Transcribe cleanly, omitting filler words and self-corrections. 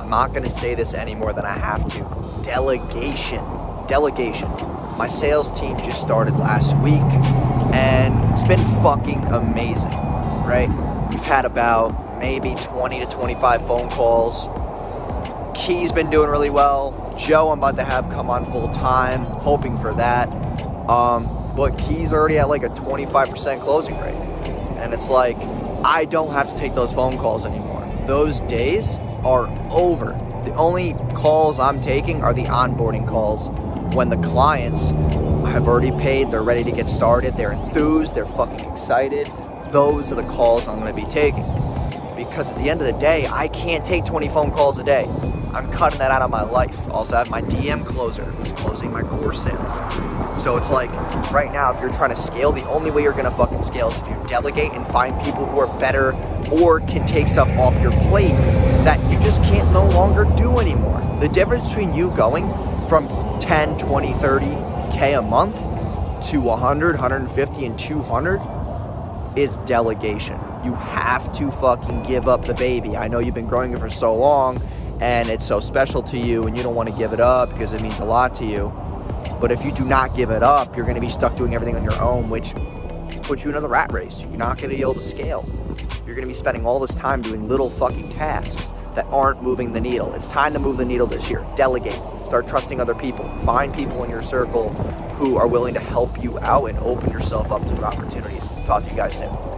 I'm not going to say this any more than I have to. Delegation. My sales team just started last week, and it's been fucking amazing, right? We've had about maybe 20 to 25 phone calls. Key's been doing really well. Joe, I'm about to have come on full time, hoping for that. But Key's already at like a 25% closing rate. And it's like, I don't have to take those phone calls anymore. Those days are over. The only calls I'm taking are the onboarding calls when the clients have already paid, they're ready to get started, they're enthused, they're fucking excited. Those are the calls I'm going to be taking. Because at the end of the day, I can't take 20 phone calls a day. I'm cutting that out of my life. Also, I have my DM closer who's closing my course sales. So it's like, right now, if you're trying to scale, the only way you're going to fucking scale is if you delegate and find people who are better or can take stuff off your plate that you just can't no longer do anymore. The difference between you going from 10, 20, 30K a month to 100, 150, and 200 is delegation. You have to fucking give up the baby. I know you've been growing it for so long and it's so special to you and you don't want to give it up because it means a lot to you. But if you do not give it up, you're going to be stuck doing everything on your own, which puts you in another rat race. You're not going to be able to scale. You're going to be spending all this time doing little fucking tasks that aren't moving the needle. It's time to move the needle this year. Delegate. Start trusting other people. Find people in your circle who are willing to help you out and open yourself up to opportunities. Talk to you guys soon.